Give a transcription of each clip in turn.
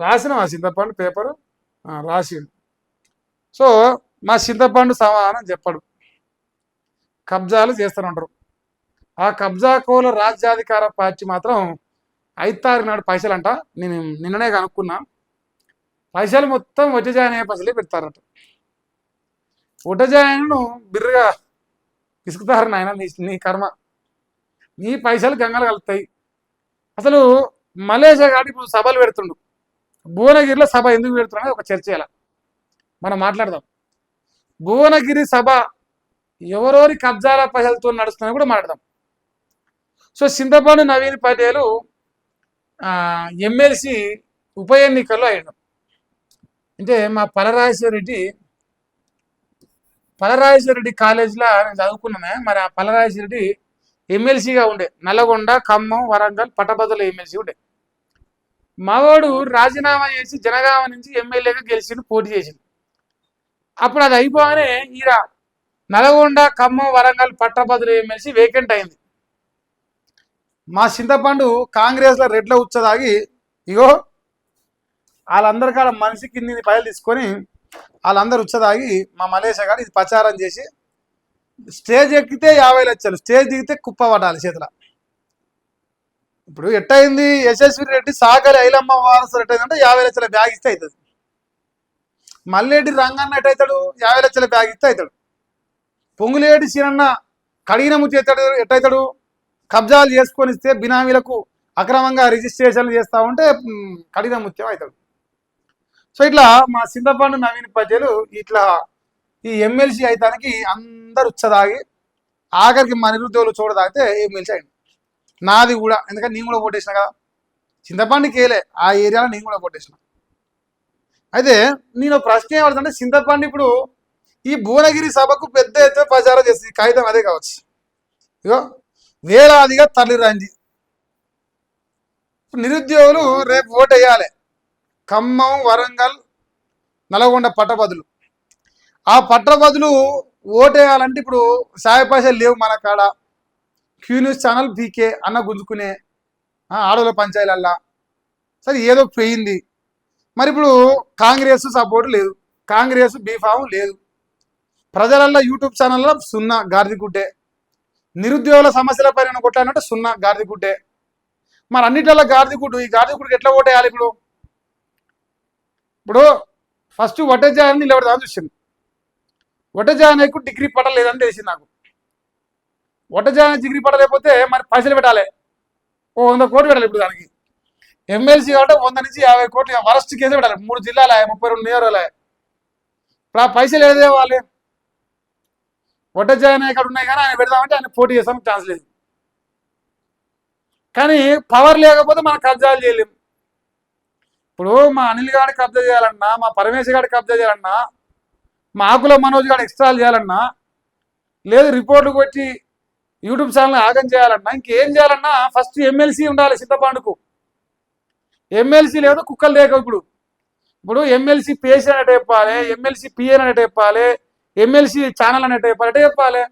రాసిన మా చింతపండు పేపరు రాసిండు. సో మా చింతపండు సమాధానం చెప్పడు, కబ్జాలు చేస్తూనే ఆ కబ్జా కోల రాజ్యాధికార పార్టీ మాత్రం 5 తారీఖు నాడు పైసలు అంట. నేను నిన్ననే కనుక్కున్నా, పైసలు మొత్తం వడ్డజాయన పైసలే పెడతారట. వడ్డజాయనను బిర్రగా ఇసుకుతారు నాయన, నీ కర్మ, నీ పైసలు గంగలు కలుగుతాయి. అసలు మలేషియా కాదు ఇప్పుడు సభలు పెడుతుండు, భువనగిరిలో సభ ఎందుకు పెడుతున్నాడో ఒక చర్చ ఇలా మనం మాట్లాడదాం. భువనగిరి సభ ఎవరోరి కబ్జాల పైసలతో నడుస్తుందని కూడా మాట్లాడదాం. సో చింతపండు నవీన్ పటేలు ఎమ్మెల్సీ ఉప ఎన్నికల్లో అయ్యాడు. అంటే మా పలరాజేశ్వర రెడ్డి కాలేజీలో నేను చదువుకున్నానే. మరి ఆ పలరాజేశ్వర రెడ్డి ఎమ్మెల్సీగా ఉండే, నల్లగొండ, ఖమ్మం, వరంగల్, పట్టభద్రుల ఎమ్మెల్సీ ఉండే. మావాడు రాజీనామా చేసి జనగామ నుంచి ఎమ్మెల్యేగా గెలిచిండు, పోటీ చేసిండు. అప్పుడు అది అయిపోగానే ఈడ నల్గొండ, ఖమ్మం, వరంగల్, పట్టభద్రుల ఎమ్మెల్సీ వేకెంట్ అయింది. మా చింతపండు కాంగ్రెస్లో రెడ్ల ఉచ్చదాగి ఇగో వాళ్ళందరికాడ మనిషికి ఇన్ని పైలు తీసుకొని వాళ్ళందరూ ఉచ్చదాగి మా మలేషియా గారు ఇది ప్రచారం చేసి స్టేజ్ ఎక్కితే 50 లక్షలు, స్టేజ్ దిగితే కుప్ప పడాలి చేతుల. ఇప్పుడు ఎట్టయింది, యశస్వి రెడ్డి సాగలి ఐలమ్మ వారసు ఎట్టయిందంటే 50 లక్షల బ్యాగ్ ఇస్తే అవుతుంది. మల్లేటి రంగన్న ఎట్టయితాడు, 50 లక్షల బ్యాగ్ ఇస్తే అవుతాడు. పొంగులేటి సీనన్న కడిగిన ముత్తి ఎట్టయితాడు, కబ్జాలు చేసుకొని ఇస్తే బినామీలకు అక్రమంగా రిజిస్ట్రేషన్లు చేస్తూ ఉంటే కడిగిన ముత్యం అవుతాడు. సో ఇట్లా మా చింతపండు నవీన్ పటేలు ఇట్లా ఈ ఎమ్మెల్సీ అయితానికి అందరు ఉచ్చదాగి ఆఖరికి మా నిరుద్యోగులు చూడదాగితే ఎమ్మెల్సీ అయింది. నాది కూడా, ఎందుకంటే నేను కూడా ఓటేసిన కదా, చింతపండుకి వేయలే, ఆ ఏరియాలో నేను కూడా ఓటేసిన. అయితే నేను ప్రశ్న ఏమవుతుందంటే, చింతపండు ఇప్పుడు ఈ భువనగిరి సభకు పెద్ద ఎత్తున ప్రచారం చేస్తుంది, కాగితం అదే కావచ్చు. ఇగో వేలాదిగా తరలిరండి నిరుద్యోగులు రేపు ఓటు వేయాలి. ఖమ్మం, వరంగల్, నల్గొండ పట్టభద్రులు. ఆ పట్టభద్రులు ఓటు వేయాలంటే ఇప్పుడు సాయ పైసలు లేవు మన కాడ. క్యూ న్యూస్ ఛానల్ పీకే అన్న గుంజుకునే ఆడోళ్ళ పంచాయతీలల్లా సరే ఏదో పోయింది. మరి ఇప్పుడు కాంగ్రెస్ సపోర్ట్ లేదు, కాంగ్రెస్ బీఫామ్ లేదు, ప్రజలల్లో యూట్యూబ్ ఛానల్లో 0 గాడిదగుడ్డే, నిరుద్యోగుల సమస్యల పైన కొట్లాడినట్టు 0 గాడిదగుడ్డే. మరి అన్నిటిలో గాడిదగుడ్డు, ఈ గాడిదగుడ్డుకి ఎట్లా ఓటేయాలి? ఇప్పుడు ఫస్ట్ వడ్డజాయని నిలబడదామని చూసింది. వడ్డజాయనకు డిగ్రీ పడలేదని తెలిసింది నాకు. వడ్డజాయన డిగ్రీ పడలేకపోతే మరి పైసలు పెట్టాలి, 100 కోట్లు పెట్టాలి. ఇప్పుడు దానికి ఎమ్మెల్సీ కాబట్టి 100 నుంచి 50 కోట్లు వరస్ట్ కేసు పెట్టాలి. 3 జిల్లాల 32 నియోజకవర్గాల. ఇప్పుడు ఆ పైసలు ఏదే వాళ్ళు వడ్డజాయన ఇక్కడ ఉన్నాయి కానీ ఆయన పెడదామంటే ఆయన పోటీ చేస్తానికి ఛాన్స్ లేదు. కానీ పవర్ లేకపోతే మనం కబ్జాలు చేయలేము. ఇప్పుడు మా అనిల్ గారి కబ్జా చేయాలన్నా, మా పరమేశ్వర్ గారి కబ్జా చేయాలన్నా, మా ఆకుల మనోజ్ గారి ఎక్స్ట్రాలు చేయాలన్నా, లేదు రిపోర్ట్లు కొట్టి యూట్యూబ్ ఛానల్ ఆగం చేయాలన్నా, ఇంకేం చేయాలన్నా ఫస్ట్ ఎమ్మెల్సీ ఉండాలి. చింతపండుకు ఎమ్మెల్సీ లేదు, కుక్కలు లేక. ఇప్పుడు ఎమ్మెల్సీ పేసి అన్నట్టు చెప్పాలి, ఎమ్మెల్సీ పిఎన్ అన్నట్టు చెప్పాలి, ఎమ్మెల్సీ ఛానల్ అన్నట్టు చెప్పాలి, అంటే చెప్పాలి.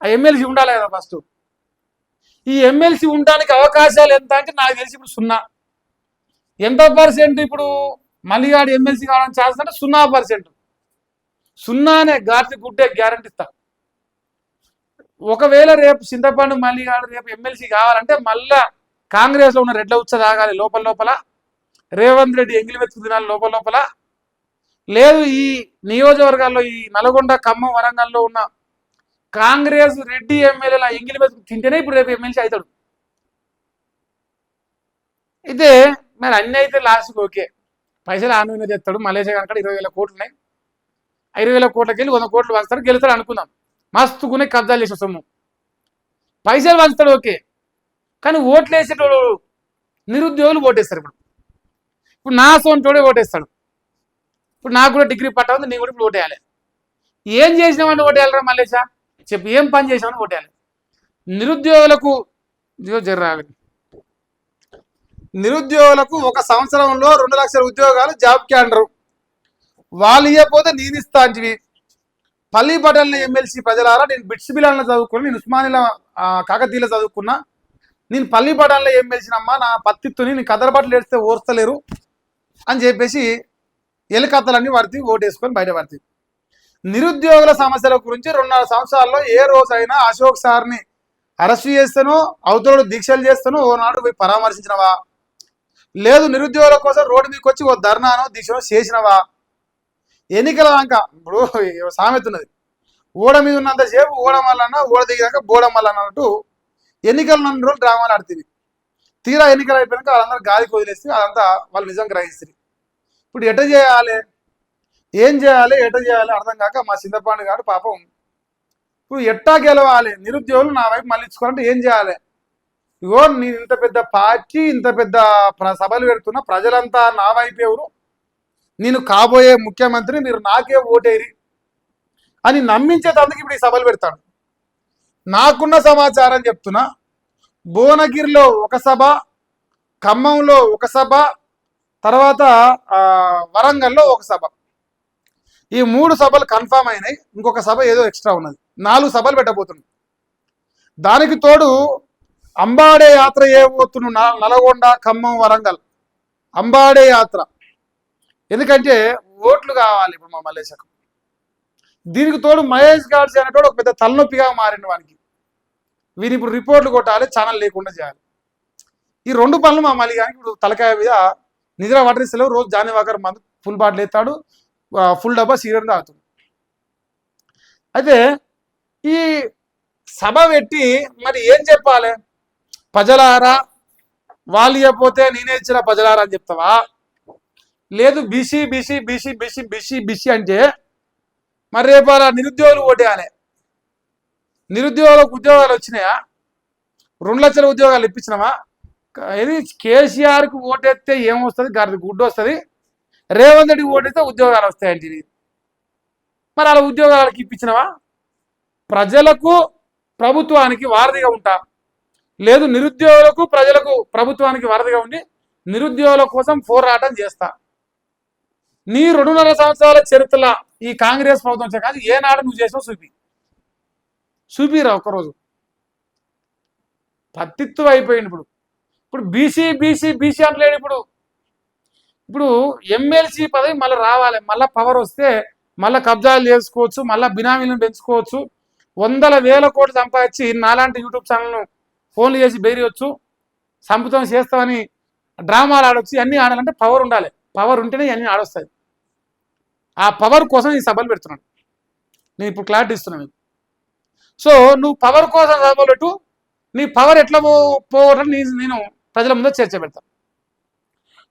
ఆ ఎమ్మెల్సీ ఉండాలి కదా ఫస్ట్. ఈ ఎమ్మెల్సీ ఉండడానికి అవకాశాలు ఎంత అంటే నాకు తెలిసి ఇప్పుడు 0. ఎంత పర్సెంట్ ఇప్పుడు మల్లిగాడు ఎమ్మెల్సీ కావడానికి ఛాన్స్ అంటే 0%. 0నే గాడిదగుడ్డే గ్యారంటీ ఇస్తా. ఒకవేళ రేపు చింతపండు మల్లిగాడు రేపు ఎమ్మెల్సీ కావాలంటే మళ్ళా కాంగ్రెస్లో ఉన్న రెడ్ల ఉచ్చ తాగాలి లోపల, రేవంత్ రెడ్డి ఎంగిలి వెతుకు తినాలి లోపల. లేదు ఈ నియోజకవర్గాల్లో ఈ నల్గొండ, ఖమ్మం, వరంగల్లో ఉన్న కాంగ్రెస్ రెడ్డి ఎమ్మెల్యేల ఎంగిలి వెతుకు తింటేనే ఇప్పుడు రేపు ఎమ్మెల్సీ అవుతాడు. అయితే మరి అన్నీ అయితే లాస్ట్కి ఓకే, పైసలు ఆమె తెస్తాడు. మలేషియా కనుక 20,000 కోట్లు ఉన్నాయి, 20,000 కోట్లకి వెళ్ళి 100 కోట్లు పంచుతాడు, గెలుస్తాడు అనుకుందాం. మస్తుకునే కబ్జాలు చేసే సొమ్ము, పైసలు పంచుతాడు ఓకే. కానీ ఓట్లు వేసేటోడు నిరుద్యోగులు ఓటేస్తారు. ఇప్పుడు నా సొంతోడే ఓటేస్తాడు. ఇప్పుడు నాకు కూడా డిగ్రీ పట్టా ఉంది, నేను కూడా ఇప్పుడు ఓటేయాలి. ఏం చేసినామని ఓటేయాలరా మలేషా చెప్పి, ఏం పని చేసినామని ఓటేయాలి. నిరుద్యోగులకు నిరుద్యోగులకు 1 సంవత్సరంలో 2 లక్షల ఉద్యోగాలు జాబ్ క్యాలెండర్ వాళ్ళు ఇవ్వకపోతే నేను ఇస్తా అంటివి. పల్లి పటేల్ ఎమ్మెల్సీ ప్రజలారా, నేను బిట్స్ బిలాల్లో చదువుకున్నా, నేను ఉస్మానియాలో కాకతీయలో చదువుకున్నా, నేను పల్లి పటేల్ ఎమ్మెల్సీనమ్మా, నా పత్తిత్తుని నేను కదరబట్టలు వేస్తే ఓర్స్తలేరు, అని చెప్పేసి ఎలికత్తలన్నీ పడితే ఓటేసుకొని బయట పడితే నిరుద్యోగుల సమస్యల గురించి 2.5 సంవత్సరాల్లో ఏ రోజైనా అశోక్ సార్ని అరెస్ట్ చేస్తానో అవతల దీక్షలు చేస్తానో ఓనాడు పోయి పరామర్శించినవా? లేదు నిరుద్యోగుల కోసం రోడ్డు మీదకి వచ్చి ఓ ధర్నానో దీక్షనో చేసినవా? ఎన్నికల దాకా ఇప్పుడు సామెత ఉన్నది, ఓడ మీద ఉన్నంతసేపు ఓడమల్లన్నా ఓడ దిగాక బోడమల్లన్న అన్నట్టు ఎన్నికలు 2 రోజులు డ్రామాలు ఆడుతుంది. తీరా ఎన్నికలు అయిపోయాక వాళ్ళందరూ గాలికి వదిలేస్తే అదంతా వాళ్ళు నిజం గ్రహిస్తారు. ఇప్పుడు ఎట చేయాలి, ఏం చేయాలి, ఎట చేయాలి అర్థం కాక మా చింతపాండు గారు పాపం ఇప్పుడు ఎట్టా గెలవాలి, నిరుద్యోగులు నా వైపు మళ్ళించుకోవాలంటే ఏం చేయాలి? ఇగో నేను ఇంత పెద్ద పార్టీ, ఇంత పెద్ద సభలు పెడుతున్నా, ప్రజలంతా నా వైపు ఎవరు, నేను కాబోయే ముఖ్యమంత్రి, మీరు నాకే ఓటేరి అని నమ్మించేటందుకు ఇప్పుడు ఈ సభలు పెడతాడు. నాకున్న సమాచారం చెప్తున్నా, భువనగిరిలో ఒక సభ, ఖమ్మంలో ఒక సభ, తర్వాత వరంగల్లో ఒక సభ, ఈ 3 సభలు కన్ఫామ్ అయినాయి. ఇంకొక సభ ఏదో ఎక్స్ట్రా ఉన్నది. 4 సభలు పెట్టబోతుంది. దానికి తోడు అంబాడే యాత్ర ఏమవుతున్నా నల్గొండ, ఖమ్మం, వరంగల్ అంబాడే యాత్ర. ఎందుకంటే ఓట్లు కావాలి ఇప్పుడు మా మల్లేశకు. దీనికి తోడు మహేష్ గాడ్స్ అనేటోడు ఒక పెద్ద తలనొప్పిగా మారిన వానికి. వీరు ఇప్పుడు రిపోర్ట్లు కొట్టాలి, ఛానల్ లేకుండా చేయాలి. ఈ 2 పనులు మా మళ్ళీ కానీ ఇప్పుడు తలకాయ మీద నిద్ర పట్టరిస్తలో రోజు జానీ వాకర్ మందు ఫుల్ బాటిల్ ఎత్తాడు, ఫుల్ డబ్బా సీరియల్ తాగుతుంది. అయితే ఈ సభ పెట్టి మరి ఏం చెప్పాలి? ప్రజలారా వాళ్ళు చెప్పపోతే నేనే ఇచ్చిన ప్రజలారా అని చెప్తావా? లేదు BC BC BC BC BC BC అంటే మరి రేపు నిరుద్యోగులు ఓటేయాలి. నిరుద్యోగులకు ఉద్యోగాలు వచ్చినాయా? 2 లక్షల ఉద్యోగాలు ఇప్పించినామా? ఇది కేసీఆర్కి ఓటేస్తే ఏమొస్తుంది? గారి గుడ్డు వస్తుంది. రేవంత్ రెడ్డికి ఓటేస్తే ఉద్యోగాలు వస్తాయంటే మరి అలా ఉద్యోగాలకు ఇప్పించినవా? ప్రజలకు ప్రభుత్వానికి వారధిగా ఉంటా, లేదు నిరుద్యోగులకు ప్రజలకు ప్రభుత్వానికి వారధిగా ఉండి నిరుద్యోగుల కోసం పోరాటం చేస్తా. నీ 2.5 సంవత్సరాల చరిత్రలో ఈ కాంగ్రెస్ ప్రభుత్వం కాదు ఏనాడు నువ్వు చేసావు చూపిరా ఒక్కరోజు. పత్తిత్తు అయిపోయింది. ఇప్పుడు బీసీ బీసీ బీసీ అంటలేడు. ఇప్పుడు ఎమ్మెల్సీ పదవి మళ్ళీ రావాలి, మళ్ళీ పవర్ వస్తే మళ్ళీ కబ్జాలు చేసుకోవచ్చు, మళ్ళీ బినామీలను పెంచుకోవచ్చు, 100,000 కోట్లు సంపాదించి నాలాంటి యూట్యూబ్ ఛానల్ను ఫోన్లు చేసి బెదిరియొచ్చు, సంపుతం చేస్తామని డ్రామాలు ఆడొచ్చు. అన్నీ ఆడాలంటే పవర్ ఉండాలి. పవర్ ఉంటేనే అన్నీ ఆడొస్తాయి. ఆ పవర్ కోసం ఈ సభలు పెడుతున్నాను. నేను ఇప్పుడు క్లారిటీ ఇస్తున్నాను మీకు. సో నువ్వు పవర్ కోసం సభలు పెట్టు, నీ పవర్ ఎట్లా పోవటం నేను ప్రజల ముందు చర్చ పెడతాను.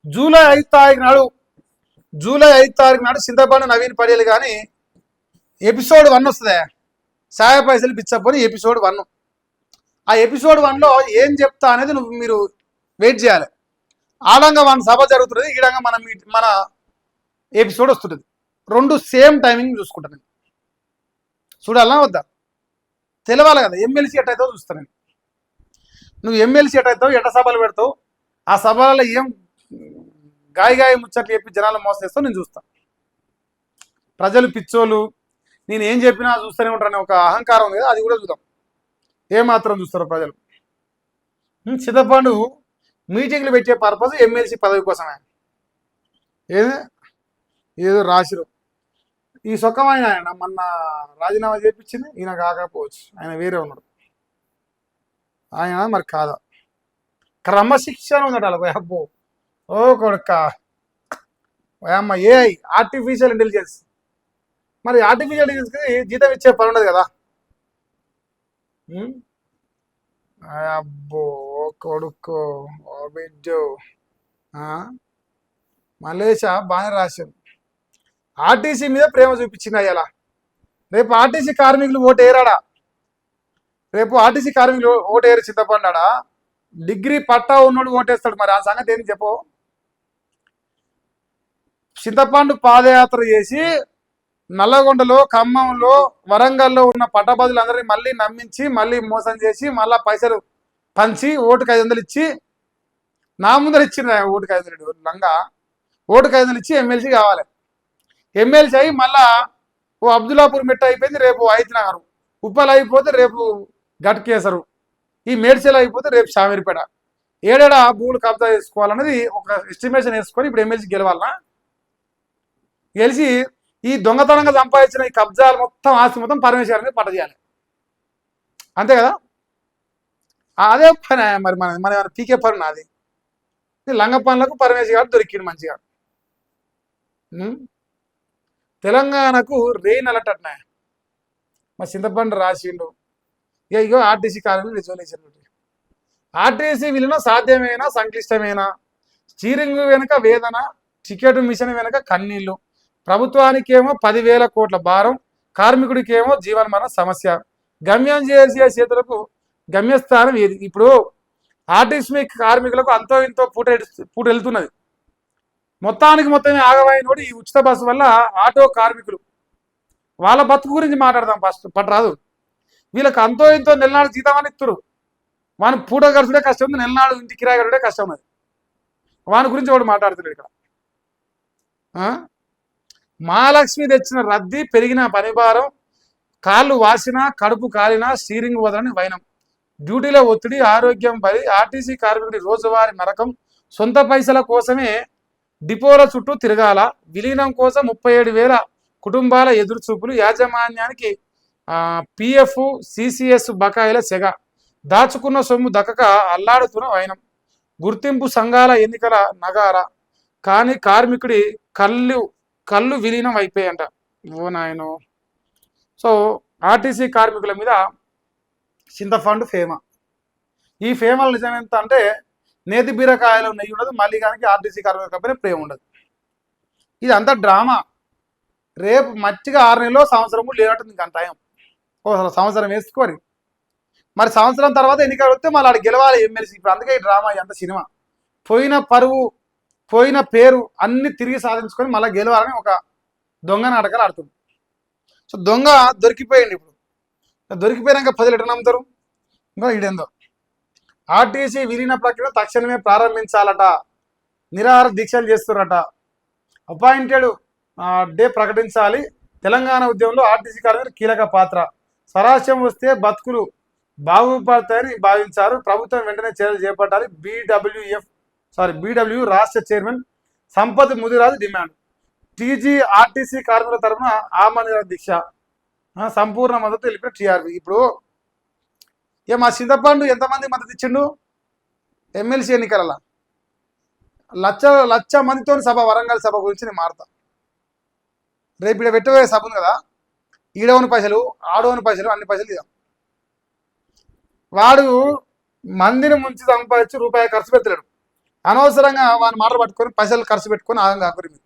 జూలై 5 తారీఖు నాడు చింతపాండు నవీన్ పడేలు కానీ ఎపిసోడ్ 1 వస్తుందా? సాయ పైసలు పిచ్చపోని ఎపిసోడ్ 1. ఆ ఎపిసోడ్ 1లో ఏం చెప్తా అనేది మీరు వెయిట్ చేయాలి. ఆడంగా 1 సభ జరుగుతుంది, ఈడంగా మన ఎపిసోడ్ వస్తుంటుంది. 2 సేమ్ టైమింగ్ చూసుకుంటాను. చూడాలా వద్దా? తెలవాలి కదా ఎమ్మెల్సీ ఎట్టయితావు చూస్తాను నేను. నువ్వు ఎమ్మెల్సీ ఎట్టయితావు, ఎట్ట సభలు పెడతావు, ఆ సభలలో ఏం గాయ ముచ్చట్లు చెప్పి జనాలు మోసం చేస్తావు నేను చూస్తాను. ప్రజలు పిచ్చోళ్ళు, నేను ఏం చెప్పినా చూస్తూనే ఉంటారని ఒక అహంకారం ఉంది కదా, అది కూడా చూద్దాం ఏమాత్రం చూస్తారో ప్రజలు. చింతపాండు మీటింగ్లు పెట్టే పర్పస్ ఎమ్మెల్సీ పదవి కోసమే. ఏదో రాసిరు. ఈ సొక్కమైన ఆయన మొన్న రాజీనామా చేయించింది, ఈయన కాకపోవచ్చు, ఆయన వేరే ఉన్నాడు. ఆయన మరి కాదా? క్రమశిక్షణ ఉన్నాడు అలా. అబ్బో ఓ కొడుక అమ్మ ఏఐ ఆర్టిఫిషియల్ ఇంటెలిజెన్స్. మరి ఆర్టిఫిషియల్ ఇంటెలిజెన్స్కి జీతం ఇచ్చే పని ఉండదు కదా. అబ్బో కొడుకో ఓ బిడ్డో మలేషా బాగానే రాశారు. ఆర్టీసీ మీద ప్రేమ చూపించింది అయ్యాల. రేపు ఆర్టీసీ కార్మికులు ఓటు వేయరాడా? రేపు ఆర్టీసీ కార్మికులు ఓటు వేయరు చింతపడ్డా. డిగ్రీ పట్టా ఉన్నోడు ఓటేస్తాడు. మరి ఆ సంగతి ఏంటి చెప్పు. చింతపండు పాదయాత్ర చేసి నల్లగొండలో, ఖమ్మంలో, వరంగల్లో ఉన్న పట్టభద్రులందరినీ మళ్ళీ నమ్మించి మళ్ళీ మోసం చేసి మళ్ళీ పైసలు పంచి ఓటుకు 500 ఇచ్చి నా ముందర ఇచ్చింది. ఓటుకు 500 లంగా ఓటుకు 500 ఇచ్చి ఎమ్మెల్సీ కావాలి. ఎమ్మెల్సీ అయ్యి మళ్ళా ఓ అబ్దుల్లాపూర్ మెట్ట అయిపోయింది, రేపు ఐత్నగర్. ఉప్పల్ అయిపోతే రేపు గట్కేసరు, ఈ మేడ్చల్ అయిపోతే రేపు షామీర్పేట. ఏడేడా భూములు కబ్జా చేసుకోవాలన్నది ఒక ఎస్టిమేషన్ వేసుకొని ఇప్పుడు ఎమ్మెల్సీ గెలవాలన్నా, గెలిచి ఈ దొంగతనంగా సంపాదించిన ఈ కబ్జాలు మొత్తం ఆస్తి మొత్తం పరమేశ్వరాన్ని పట్ట చేయాలి. అంతే కదా? అదే పని మరి మన పీకే పని నాది. లంగ పనులకు పరమేశ్వర గారు దొరికిండు మంచిగా. తెలంగాణకు రెయిన్ అలర్ట్ అంటున్నాయి. మా చింతపండు రాసిండు. ఇగో ఆర్టీసీ కార్మికులు రిజర్వేషన్. ఆర్టీసీ విలువ సాధ్యమైన సంక్లిష్టమైన, స్టీరింగ్ వెనుక వేదన, టికెట్ మిషన్ వెనుక కన్నీళ్లు, ప్రభుత్వానికేమో 10,000 కోట్ల భారం, కార్మికుడికేమో జీవనమరణ సమస్య, గమ్యం చేసే చేతులకు గమ్యస్థానం ఏది? ఇప్పుడు ఆర్టీసీ కార్మికులకు అంతో ఇంతో పూట వెళ్తున్నది. మొత్తమే ఆగమైనోడు ఈ ఉచిత బస్సు వల్ల ఆటో కార్మికులు. వాళ్ళ బతుకు గురించి మాట్లాడదాం ఫస్ట్. పట్టరాదు. వీళ్ళకి అంతో ఇంతో నెలనాడు జీతం అని ఇస్తారు. వాని పూట ఖర్చుడే కష్టం ఉంది, నెలనాడు ఇంటి కిరాయి కట్టుడే కష్టం ఉన్నది. వాని గురించి వాడు మాట్లాడుతున్నాడు ఇక్కడ. మహాలక్ష్మి తెచ్చిన రద్దీ, పెరిగిన పనిభారం, కాళ్ళు వాసినా కడుపు కాలినా స్టీరింగ్ వదలని వైనం, డ్యూటీలో ఒత్తిడి, ఆరోగ్యం పడి ఆర్టీసీ కార్మికుడి రోజువారీ నరకం, సొంత పైసల కోసమే డిపోల చుట్టూ తిరగాల, విలీనం కోసం 37,000 కుటుంబాల ఎదురుచూపులు, యాజమాన్యానికి పిఎఫ్ సిసిఎస్ బకాయిల సెగ, దాచుకున్న సొమ్ము దక్కక అల్లాడుతున్న వైనం, గుర్తింపు సంఘాల ఎన్నికల నగార, కానీ కార్మికుడి కళ్ళు విలీనం అయిపోయాయంట. ఓ నాయనో. సో ఆర్టీసీ కార్మికుల మీద చింతపండు ఫేమ. ఈ ఫేమలు నిజం ఎంత అంటే, నేతి బీరకాయలు నెయ్యి ఉండదు, మళ్ళీ కానీ ఆర్టీసీ కార్మికులపైన ప్రేమ ఉండదు. ఇది అంతా డ్రామా. రేపు మచ్చిగా 6 నెలలో సంవత్సరము లేనట్టుంది ఇంకా టైం. సంవత్సరం వేసుకోరి, మరి సంవత్సరం తర్వాత ఎన్నికలు వస్తే మళ్ళీ ఆడ గెలవాలి ఎమ్మెల్సీ. ఇప్పుడు అందుకే ఈ డ్రామా, ఎంత సినిమా. పోయిన పరువు, పోయిన పేరు అన్ని తిరిగి సాధించుకొని మళ్ళీ గెలవాలని ఒక దొంగ నాటకాలు ఆడుతుంది. సో దొంగ దొరికిపోయింది. ఇప్పుడు దొరికిపోయినాక 10 లీటర్లు నమ్ముతారు. ఇంకా ఈడేందో ఆర్టీసీ విలీన ప్రక్రియ తక్షణమే ప్రారంభించాలట, నిరాహార దీక్షలు చేస్తున్నారట, అపాయింటెడ్ డే ప్రకటించాలి, తెలంగాణ ఉద్యమంలో ఆర్టీసీ కార్మికులు కీలక పాత్ర, స్వరాష్ట్రం వస్తే బతుకులు బాగుపడతాయని భావించారు, ప్రభుత్వం వెంటనే చర్యలు చేపట్టాలి, బీడబ్ల్యూ రాష్ట్ర chairman Sampath Mudiraju demand, TG RTC కార్మికుల తరఫున ఆమరణ దీక్ష, సంపూర్ణ మద్దతు తెలిపిన టీఆర్పీ. ఇప్పుడు మా చింతపండు ఎంతమంది మద్దతు ఇచ్చిండు? ఎమ్మెల్సీ ఎన్నికలలో లక్ష మందితో సభ, వరంగల్ సభ గురించి నేను మారుతా. రేపు ఇక్కడ పెట్టబోయే సభ ఉంది కదా, ఈడవని పైసలు ఆడవని పైసలు అన్ని పైసలు ఇద్దాం. వాడు మందిని ముంచి సంపాదించి రూపాయి ఖర్చు పెట్టలేడు. అనవసరంగా వాడిని మాటలు పట్టుకొని పైసలు ఖర్చు పెట్టుకొని ఆగం కాకూరి మీరు.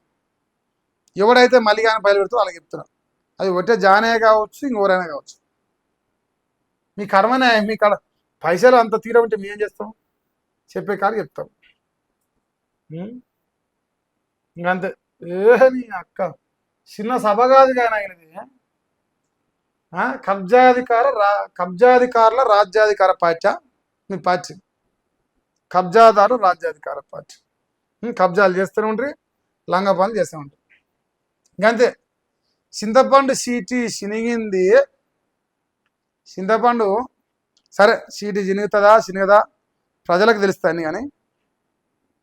ఎవడైతే మళ్ళీ కానీ పైలు పెడుతూ అలాగే చెప్తున్నారు. అది ఒట్టే జానే కావచ్చు, ఇంకెవరైనా కావచ్చు. మీ కర్మనే. మీ కడ పైసలు అంత తీర ఉంటే మేం చేస్తాం? చెప్పే కాదు చెప్తాం. ఇంకంతే. నీ అక్క చిన్న సభ కాదు కానీ ఆయనది. కబ్జాధికారుల రాజ్యాధికార పార్టీ. మీ పార్టీ కబ్జాదారు రాజ్యాధికార పార్టీ. కబ్జాలు చేస్తూనే ఉంటారు, లంగ పనులు చేస్తూ ఉంటారు. ఇంకంతే. చింతపండు సీటీ చినిగింది. చింతపండు సరే, సీటీ చినుగుతుందా చినుగదా ప్రజలకు తెలుస్తాయని, కానీ